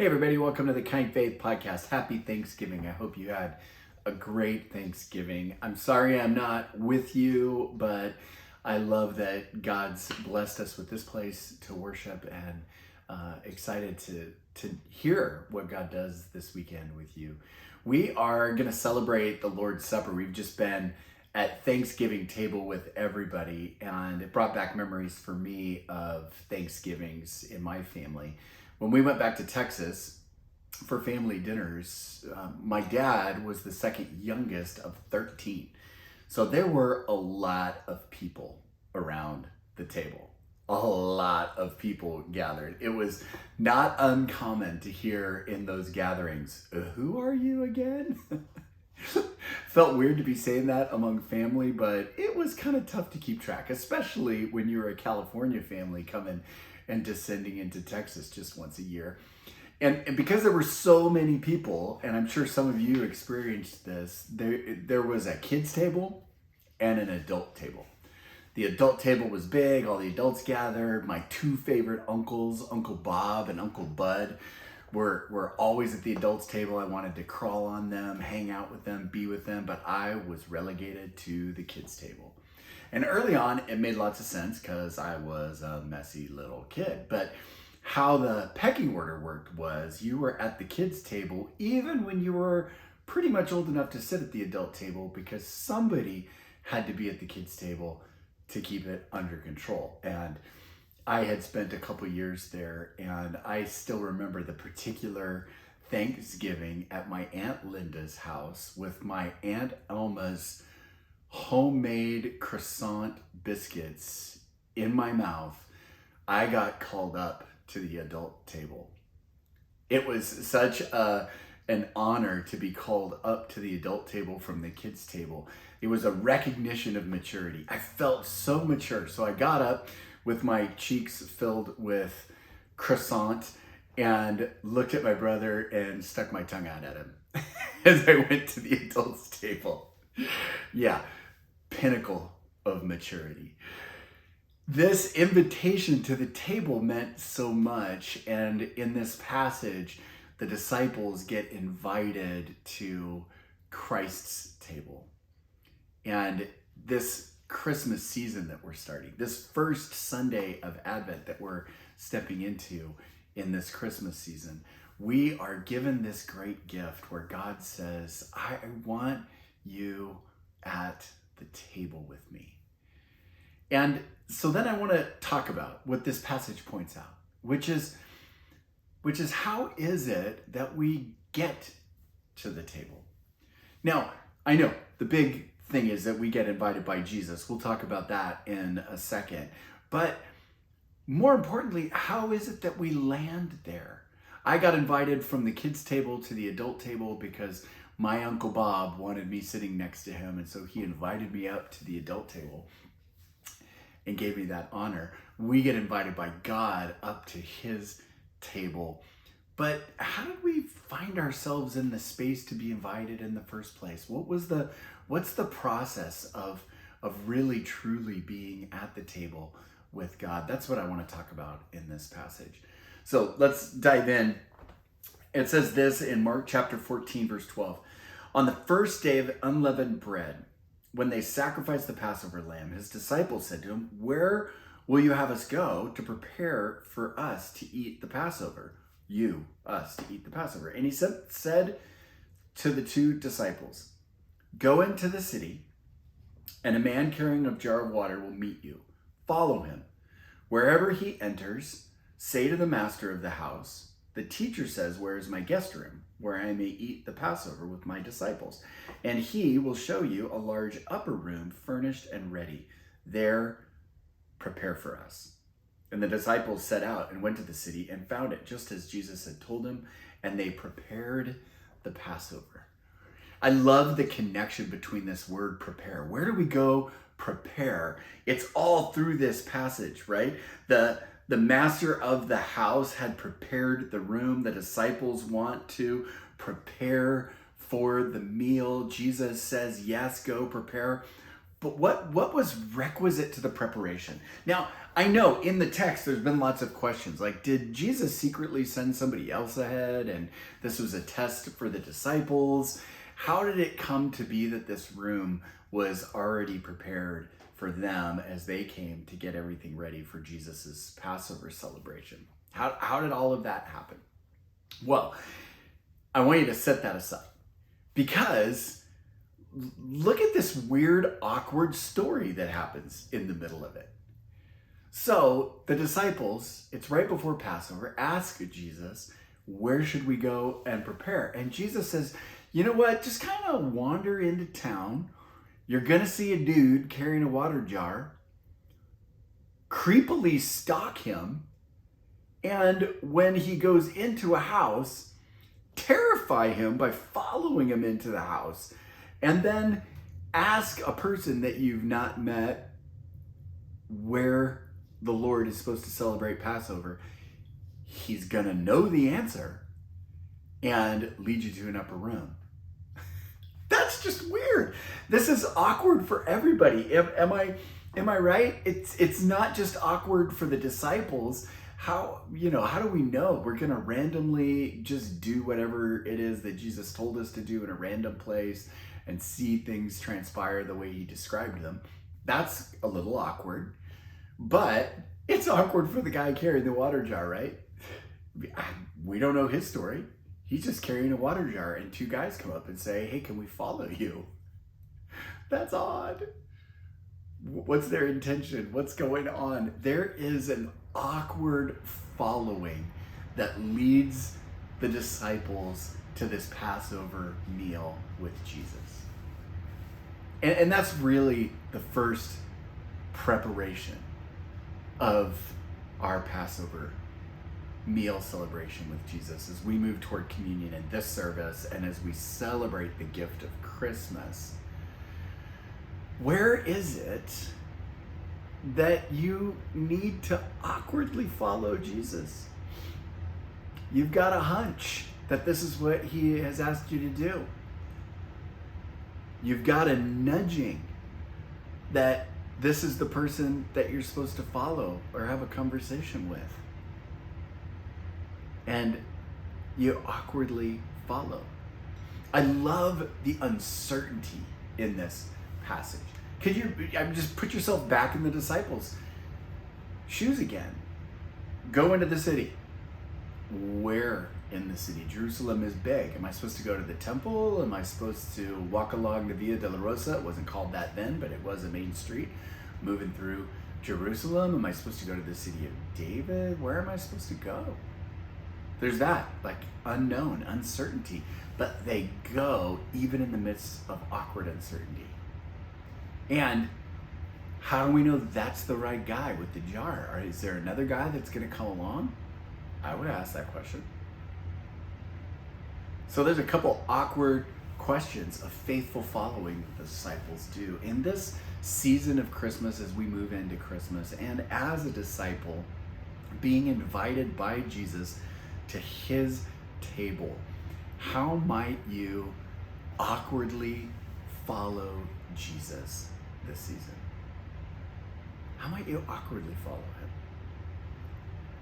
Hey everybody, welcome to the KindFaith podcast. Happy Thanksgiving. I hope you had a great Thanksgiving. I'm sorry I'm not with you, but I love that God's blessed us with this place to worship, and excited to hear what God does this weekend with you. We are going to celebrate the Lord's Supper. We've just been at Thanksgiving table with everybody, and it brought back memories for me of Thanksgivings in my family. When we went back to Texas for family dinners, my dad was the second youngest of 13. So there were a lot of people around the table. A lot of people gathered. It was not uncommon to hear in those gatherings, "Who are you again?" Felt weird to be saying that among family, but it was kind of tough to keep track, especially when you're a California family coming and descending into Texas just once a year. And because there were so many people, and I'm sure some of you experienced this, there was a kids table and an adult table. The adult table was big, all the adults gathered. My two favorite uncles, Uncle Bob and Uncle Bud, were always at the adults table. I wanted to crawl on them, hang out with them, be with them, but I was relegated to the kids table. And early on, it made lots of sense because I was a messy little kid. But how the pecking order worked was you were at the kids' table even when you were pretty much old enough to sit at the adult table, because somebody had to be at the kids' table to keep it under control. And I had spent a couple years there, and I still remember the particular Thanksgiving at my Aunt Linda's house with my Aunt Elma's homemade croissant biscuits in my mouth. I got called up to the adult table. It was such an honor to be called up to the adult table from the kids table. It was a recognition of maturity. I felt so mature. So I got up with my cheeks filled with croissant and looked at my brother and stuck my tongue out at him as I went to the adults table. Yeah. Pinnacle of maturity. This invitation to the table meant so much, and in this passage, the disciples get invited to Christ's table. And this Christmas season that we're starting, this first Sunday of Advent that we're stepping into in this Christmas season, we are given this great gift where God says, I want you at the table with me. And so then I want to talk about what this passage points out, which is how is it that we get to the table? Now, I know the big thing is that we get invited by Jesus. We'll talk about that in a second. But more importantly, how is it that we land there? I got invited from the kids' table to the adult table because my Uncle Bob wanted me sitting next to him, and so he invited me up to the adult table and gave me that honor. We get invited by God up to his table. But how did we find ourselves in the space to be invited in the first place? What's the process of really truly being at the table with God? That's what I want to talk about in this passage. So let's dive in. It says this in Mark chapter 14, verse 12. On the first day of unleavened bread, when they sacrificed the Passover lamb, his disciples said to him, "Where will you have us go to prepare for us to eat the Passover?" Us, to eat the Passover. And he said to the two disciples, "Go into the city, and a man carrying a jar of water will meet you. Follow him. Wherever he enters, say to the master of the house, 'The teacher says, where is my guest room, where I may eat the Passover with my disciples?' And he will show you a large upper room furnished and ready. There, prepare for us." And the disciples set out and went to the city and found it just as Jesus had told them, and they prepared the Passover. I love the connection between this word prepare. Where do we go prepare? It's all through this passage, right? The master of the house had prepared the room. The disciples want to prepare for the meal. Jesus says, yes, go prepare But what was requisite to the preparation? Now, I know in the text there's been lots of questions, like, did Jesus secretly send somebody else ahead and this was a test for the disciples? How did it come to be that this room was already prepared for them as they came to get everything ready for Jesus's Passover celebration? How did all of that happen? Well, I want you to set that aside, because look at this weird, awkward story that happens in the middle of it. So the disciples, it's right before Passover, ask Jesus, where should we go and prepare? And Jesus says, you know what? Just kind of wander into town. You're going to see a dude carrying a water jar. Creepily stalk him. And when he goes into a house, terrify him by following him into the house. And then ask a person that you've not met where the Lord is supposed to celebrate Passover. He's going to know the answer and lead you to an upper room. That's just weird. This is awkward for everybody. Am I right? It's not just awkward for the disciples. How do we know we're going to randomly just do whatever it is that Jesus told us to do in a random place and see things transpire the way he described them? That's a little awkward, but it's awkward for the guy carrying the water jar, right? We don't know his story. He's just carrying a water jar and two guys come up and say, hey, can we follow you? That's odd. What's their intention? What's going on? There is an awkward following that leads the disciples to this Passover meal with Jesus. And that's really the first preparation of our Passover meal celebration with Jesus as we move toward communion in this service and as we celebrate the gift of Christmas. Where is it that you need to awkwardly follow Jesus? You've got a hunch that this is what he has asked you to do. You've got a nudging that this is the person that you're supposed to follow or have a conversation with. And you awkwardly follow. I love the uncertainty in this passage. Could you just put yourself back in the disciples' shoes again? Go into the city. Where in the city? Jerusalem is big. Am I supposed to go to the temple? Am I supposed to walk along the Via Dolorosa? It wasn't called that then, but it was a main street moving through Jerusalem. Am I supposed to go to the city of David? Where am I supposed to go? There's that, like, unknown, uncertainty. But they go even in the midst of awkward uncertainty. And how do we know that's the right guy with the jar? Or is there another guy that's going to come along? I would ask that question. So there's a couple awkward questions of faithful following that the disciples do in this season of Christmas as we move into Christmas. And as a disciple, being invited by Jesus to his table, how might you awkwardly follow Jesus this season? How might you awkwardly follow him?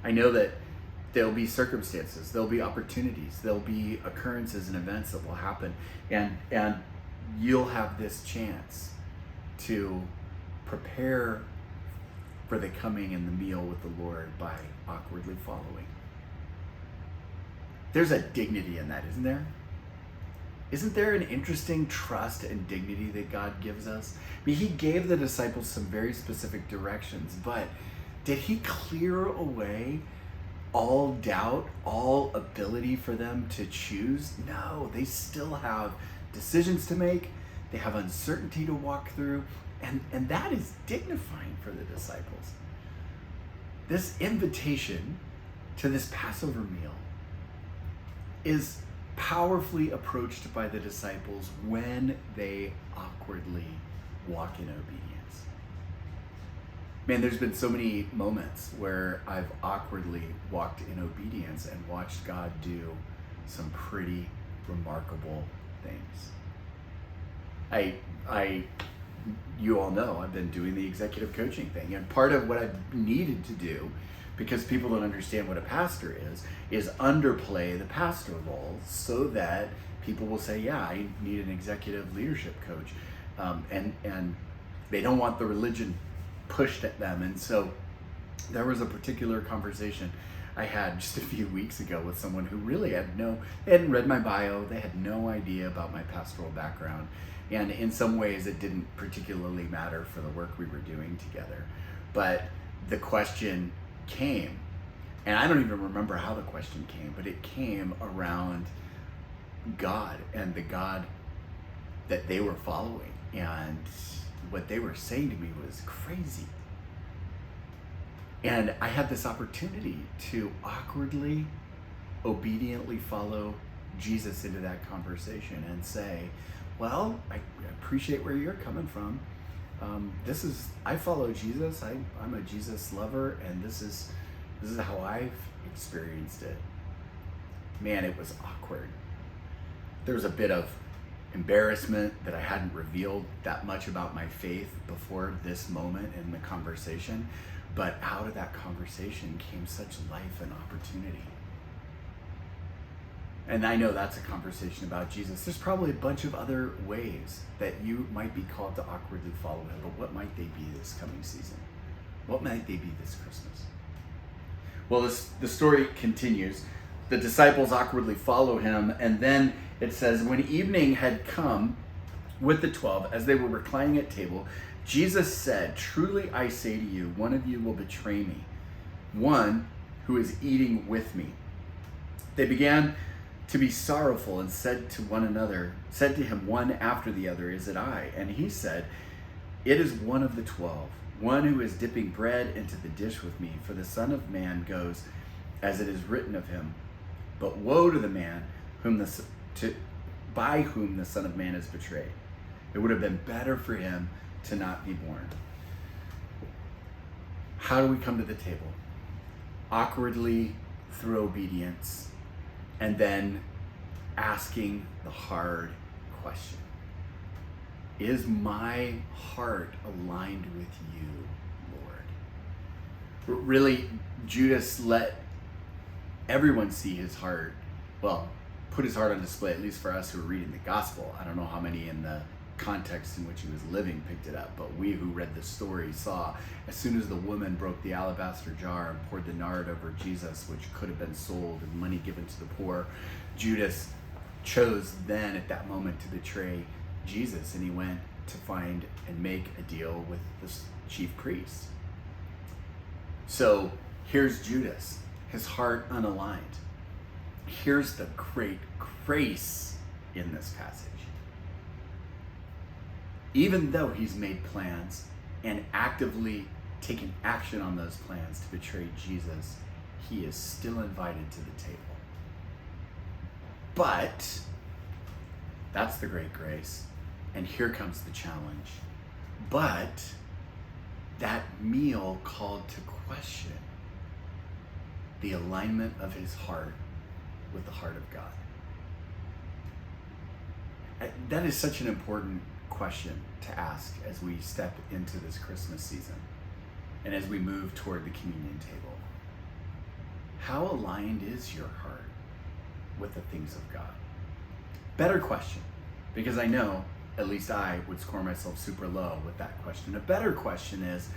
I know that there'll be circumstances, there'll be opportunities, there'll be occurrences and events that will happen, and you'll have this chance to prepare for the coming and the meal with the Lord by awkwardly following. There's a dignity in that, isn't there? Isn't there an interesting trust and dignity that God gives us? I mean, he gave the disciples some very specific directions, but did he clear away all doubt, all ability for them to choose? No, they still have decisions to make. They have uncertainty to walk through, and that is dignifying for the disciples. This invitation to this Passover meal is powerfully approached by the disciples when they awkwardly walk in obedience. Man, there's been so many moments where I've awkwardly walked in obedience and watched God do some pretty remarkable things. I you all know I've been doing the executive coaching thing. And part of what I've needed to do, because people don't understand what a pastor is underplay the pastor role so that people will say, yeah, I need an executive leadership coach. And they don't want the religion pushed at them. And so there was a particular conversation I had just a few weeks ago with someone who really they hadn't read my bio, they had no idea about my pastoral background. And in some ways it didn't particularly matter for the work we were doing together. But the question came, and I don't even remember how the question came, but it came around God and the God that they were following. And what they were saying to me was crazy. And I had this opportunity to awkwardly, obediently follow Jesus into that conversation and say, well, I appreciate where you're coming from. I follow Jesus. I'm a Jesus lover, and this is how I've experienced it. Man, it was awkward. There was a bit of embarrassment that I hadn't revealed that much about my faith before this moment in the conversation. But out of that conversation came such life and opportunity. And I know that's a conversation about Jesus. There's probably a bunch of other ways that you might be called to awkwardly follow him, but what might they be this coming season? What might they be this Christmas? Well, the story continues. The disciples awkwardly follow him, and then it says, when evening had come with the 12, as they were reclining at table, Jesus said, truly I say to you, one of you will betray me, one who is eating with me. They began to be sorrowful and said to him one after the other, is it I? And he said, it is one of the 12, one who is dipping bread into the dish with me, for the Son of Man goes as it is written of him. But woe to the man by whom the Son of Man is betrayed. It would have been better for him to not be born. How do we come to the table? Awkwardly, through obedience, and then asking the hard question. Is my heart aligned with you, Lord? Really, Judas let everyone see his heart. Well, put his heart on display, at least for us who are reading the gospel. I don't know how many in the context in which he was living picked it up, but we who read the story saw as soon as the woman broke the alabaster jar and poured the nard over Jesus, which could have been sold and money given to the poor, Judas chose then at that moment to betray Jesus, and he went to find and make a deal with the chief priests. So here's Judas, his heart unaligned. Here's the great grace in this passage. Even though he's made plans and actively taken action on those plans to betray Jesus, he is still invited to the table. But that's the great grace. And here comes the challenge. But that meal called to question the alignment of his heart with the heart of God. That is such an important question to ask as we step into this Christmas season and as we move toward the communion table. How aligned is your heart with the things of God? Better question, because I know at least I would score myself super low with that question. A better question is,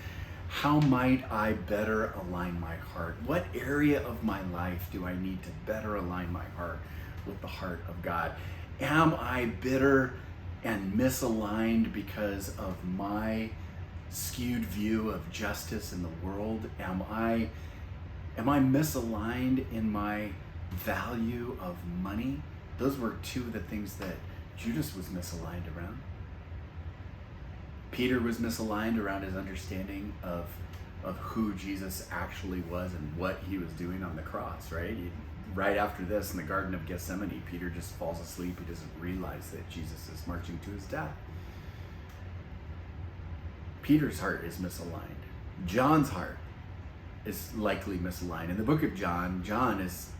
how might I better align my heart? What area of my life do I need to better align my heart with the heart of God? Am I bitter and misaligned because of my skewed view of justice in the world? Am I misaligned in my value of money? Those were two of the things that Judas was misaligned around. Peter was misaligned around his understanding of who Jesus actually was and what he was doing on the cross, right? Right after this, in the Garden of Gethsemane, Peter just falls asleep. He doesn't realize that Jesus is marching to his death. Peter's heart is misaligned. John's heart is likely misaligned. In the book of John, John is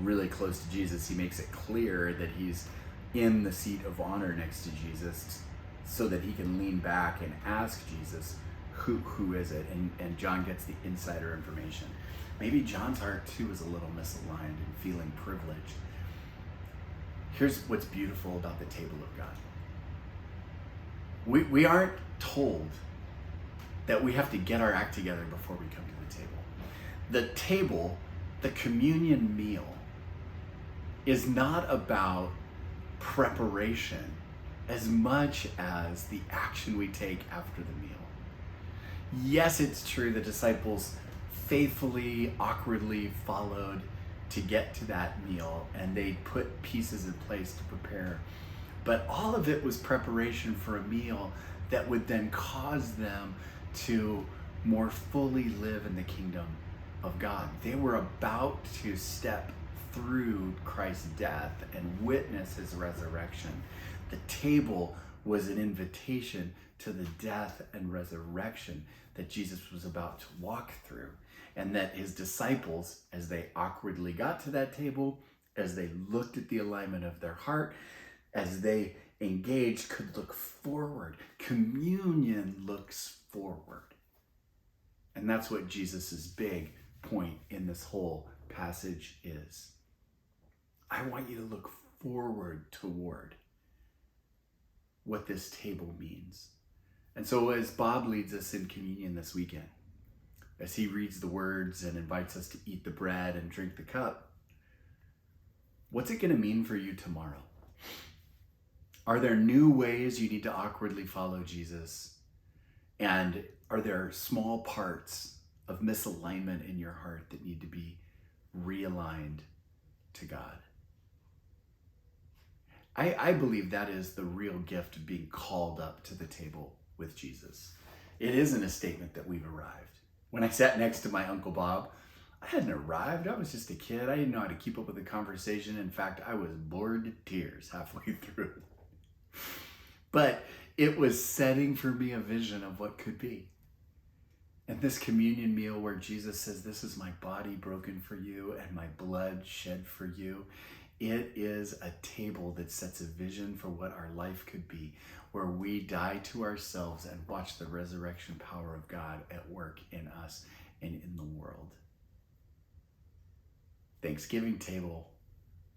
really close to Jesus. He makes it clear that he's in the seat of honor next to Jesus. so that he can lean back and ask Jesus, who is it? And John gets the insider information. Maybe John's heart too is a little misaligned and feeling privileged. Here's what's beautiful about the table of God. We aren't told that we have to get our act together before we come to the table. The table, the communion meal, is not about preparation as much as the action we take after the meal. Yes, it's true the disciples faithfully, awkwardly followed to get to that meal, and they put pieces in place to prepare. But all of it was preparation for a meal that would then cause them to more fully live in the kingdom of God. They were about to step through Christ's death and witness his resurrection. The table was an invitation to the death and resurrection that Jesus was about to walk through, and that his disciples, as they awkwardly got to that table, as they looked at the alignment of their heart, as they engaged, could look forward. Communion looks forward. And that's what Jesus's big point in this whole passage is. I want you to look forward toward what this table means. And so as Bob leads us in communion this weekend, as he reads the words and invites us to eat the bread and drink the cup, what's it going to mean for you tomorrow? Are there new ways you need to awkwardly follow Jesus? And are there small parts of misalignment in your heart that need to be realigned to God? I believe that is the real gift of being called up to the table with Jesus. It isn't a statement that we've arrived. When I sat next to my Uncle Bob, I hadn't arrived. I was just a kid. I didn't know how to keep up with the conversation. In fact, I was bored to tears halfway through. But it was setting for me a vision of what could be. And this communion meal where Jesus says, this is my body broken for you and my blood shed for you. It is a table that sets a vision for what our life could be, where we die to ourselves and watch the resurrection power of God at work in us and in the world. Thanksgiving table,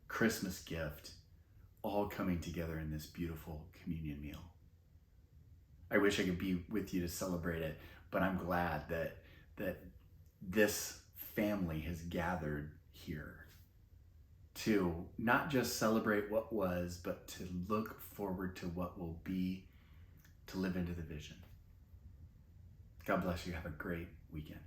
Christmas gift, all coming together in this beautiful communion meal. I wish I could be with you to celebrate it, but I'm glad that this family has gathered here to not just celebrate what was, but to look forward to what will be, to live into the vision. God bless you. Have a great weekend.